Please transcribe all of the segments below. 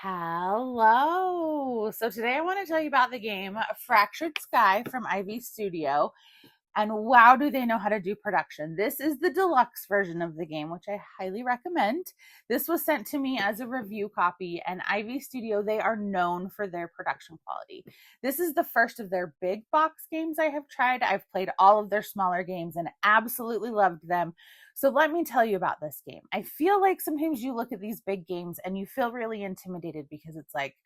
Hello. So today I want to tell you about the game Fractured Sky from Ivy Studio. And wow, do they know how to do production. This is the deluxe version of the game, which I highly recommend. This was sent to me as a review copy, and Ivy Studio, they are known for their production quality. This is the first of their big box games I have tried. I've played all of their smaller games and absolutely loved them. So let me tell you about this game. I feel like sometimes you look at these big games and you feel really intimidated because it's like,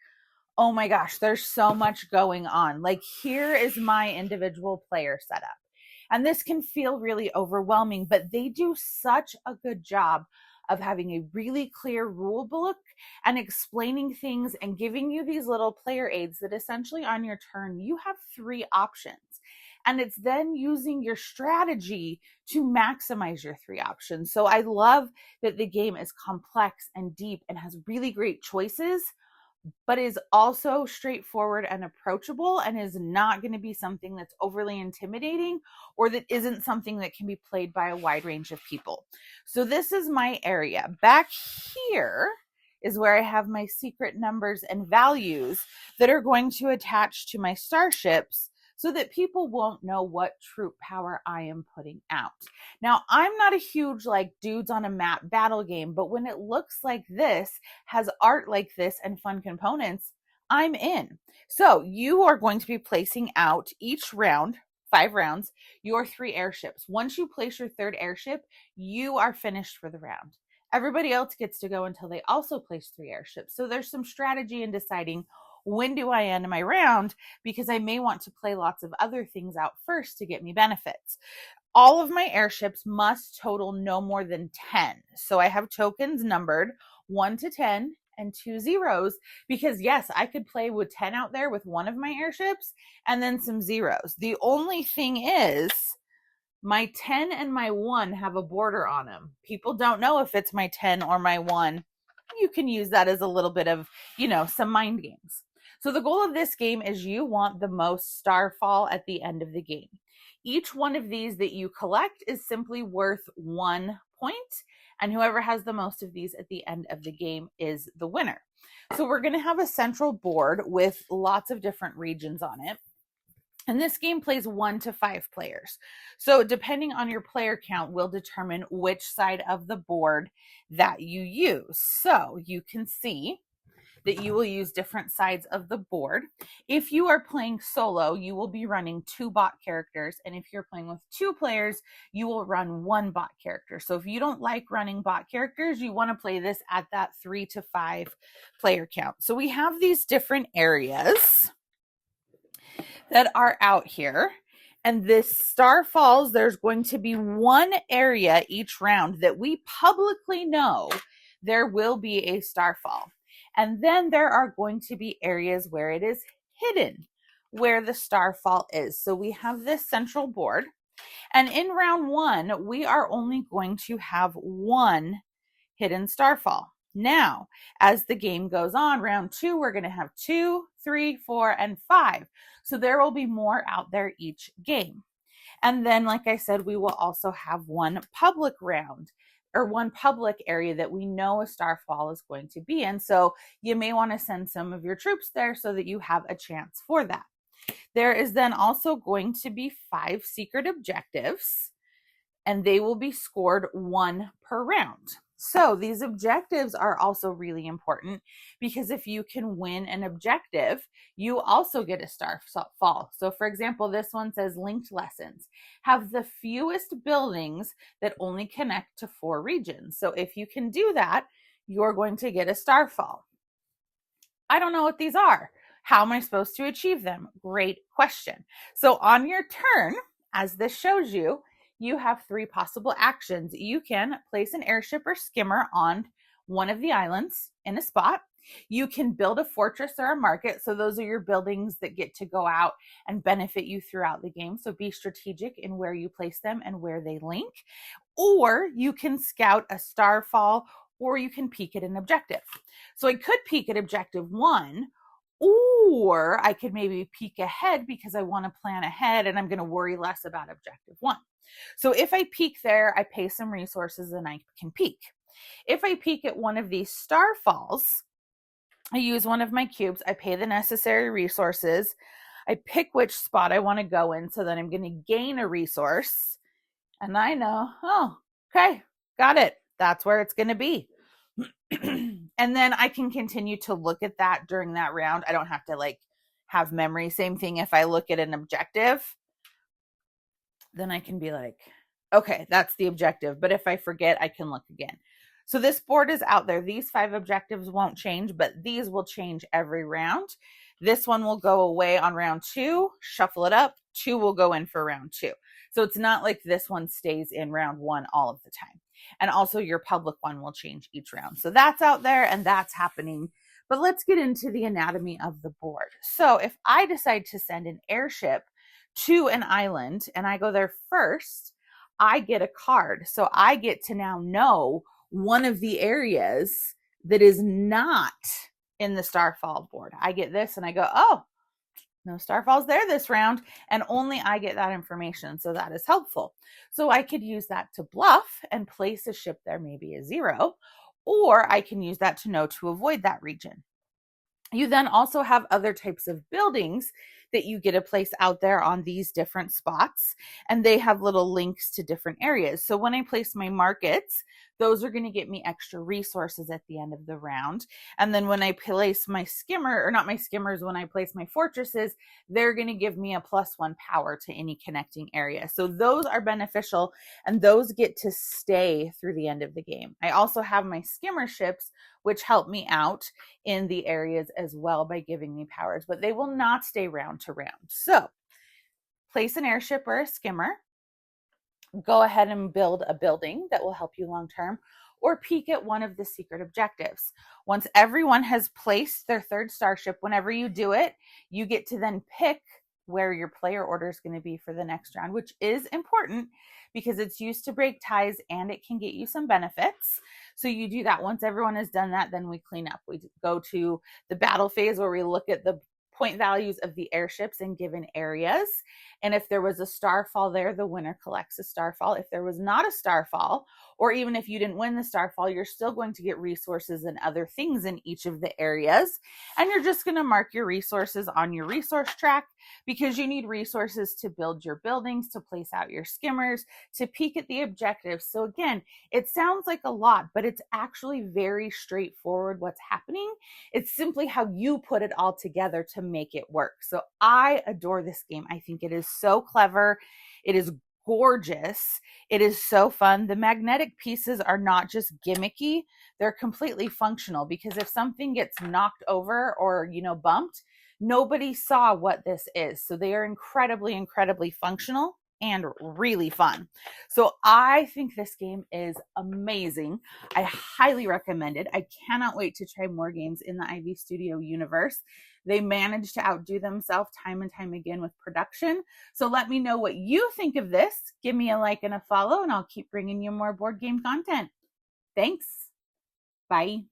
oh my gosh, there's so much going on. Like, here is my individual player setup. And this can feel really overwhelming, but they do such a good job of having a really clear rule book and explaining things and giving you these little player aids that essentially on your turn, you have three options. And it's then using your strategy to maximize your three options. So I love that the game is complex and deep and has really great choices, but is also straightforward and approachable and is not going to be something that's overly intimidating or that isn't something that can be played by a wide range of people. So this is my area. Back here is where I have my secret numbers and values that are going to attach to my starships so that people won't know what troop power I am putting out. Now, I'm not a huge like dudes on a map battle game, but when it looks like this, has art like this and fun components, I'm in. So you are going to be placing out each round, 5 rounds, your 3 airships. Once you place your 3rd airship, you are finished for the round. Everybody else gets to go until they also place 3 airships. So there's some strategy in deciding when do I end my round, because I may want to play lots of other things out first to get me benefits. All of my airships must total no more than 10. So I have tokens numbered 1 to 10 and 2 zeros, because yes, I could play with 10 out there with one of my airships and then some zeros. The only thing is my 10 and my 1 have a border on them. People don't know if it's my 10 or my 1. You can use that as a little bit of, some mind games. So the goal of this game is you want the most Starfall at the end of the game. Each one of these that you collect is simply worth 1 point, and whoever has the most of these at the end of the game is the winner. So we're going to have a central board with lots of different regions on it. And this game plays 1 to 5 players. So depending on your player count will determine which side of the board that you use. So you can see that you will use different sides of the board. If you are playing solo, you will be running 2 bot characters. And if you're playing with 2 players, you will run 1 bot character. So if you don't like running bot characters, you want to play this at that 3 to 5 player count. So we have these different areas that are out here. And this Starfalls, there's going to be one area each round that we publicly know there will be a Starfall. And then there are going to be areas where it is hidden, where the Starfall is. So we have this central board. And in round 1, we are only going to have 1 hidden Starfall. Now, as the game goes on, round 2, we're going to have 2, 3, 4, and 5. So there will be more out there each game. And then, like I said, we will also have 1 public round or 1 public area that we know a Starfall is going to be in. So you may want to send some of your troops there so that you have a chance for that. There is then also going to be 5 secret objectives, and they will be scored 1 per round. So these objectives are also really important because if you can win an objective, you also get a Starfall. So for example, this one says linked lessons. Have the fewest buildings that only connect to 4 regions. So if you can do that, you're going to get a Starfall. I don't know what these are. How am I supposed to achieve them? Great question. So on your turn, as this shows you, you have 3 possible actions. You can place an airship or skimmer on one of the islands in a spot. You can build a fortress or a market. So those are your buildings that get to go out and benefit you throughout the game. So be strategic in where you place them and where they link. Or you can scout a Starfall, or you can peek at an objective. So I could peek at objective 1, or I could maybe peek ahead because I want to plan ahead and I'm going to worry less about objective 1. So if I peek there, I pay some resources and I can peek. If I peek at one of these Starfalls, I use one of my cubes. I pay the necessary resources. I pick which spot I want to go in, so that I'm going to gain a resource. And I know, oh, okay, got it. That's where it's going to be. And then I can continue to look at that during that round. I don't have to like have memory. Same thing if I look at an objective, then I can be like, okay, that's the objective. But if I forget, I can look again. So this board is out there. These 5 objectives won't change, but these will change every round. This one will go away on round 2, shuffle it up. 2 will go in for round 2. So it's not like this one stays in round 1 all of the time. And also your public one will change each round. So that's out there and that's happening. But let's get into the anatomy of the board. So if I decide to send an airship to an island and I go there first, I get a card. So I get to now know one of the areas that is not in the Starfall board. I get this and I go, oh, no Starfall's there this round, and only I get that information. So that is helpful. So I could use that to bluff and place a ship there, maybe a 0, or I can use that to know to avoid that region. You then also have other types of buildings that you get a place out there on these different spots, and they have little links to different areas. So when I place my markets, those are going to get me extra resources at the end of the round. And then when I place my skimmer, or not my skimmers, when I place my fortresses, they're going to give me a +1 power to any connecting area. So those are beneficial, and those get to stay through the end of the game. I also have my skimmer ships, which help me out in the areas as well by giving me powers, but they will not stay round to round. So place an airship or a skimmer, go ahead and build a building that will help you long term, or peek at one of the secret objectives. Once everyone has placed their 3rd starship, whenever you do it, you get to then pick where your player order is going to be for the next round, which is important because it's used to break ties and it can get you some benefits. So you do that. Once everyone has done that, then we clean up. We go to the battle phase where we look at the point values of the airships in given areas. And if there was a starfall there, the winner collects a starfall. If there was not a starfall, or even if you didn't win the starfall, you're still going to get resources and other things in each of the areas. And you're just going to mark your resources on your resource track, because you need resources to build your buildings, to place out your skimmers, to peek at the objectives. So again, it sounds like a lot, but it's actually very straightforward what's happening. It's simply how you put it all together to make it work. So I adore this game. I think it is so clever. It is gorgeous. It is so fun. The magnetic pieces are not just gimmicky. They're completely functional, because if something gets knocked over or, bumped, nobody saw what this is. So they are incredibly, incredibly functional and really fun. So I think this game is amazing. I highly recommend it. I cannot wait to try more games in the Ivy Studio universe. They manage to outdo themselves time and time again with production. So let me know what you think of this. Give me a like and a follow, and I'll keep bringing you more board game content. Thanks. Bye.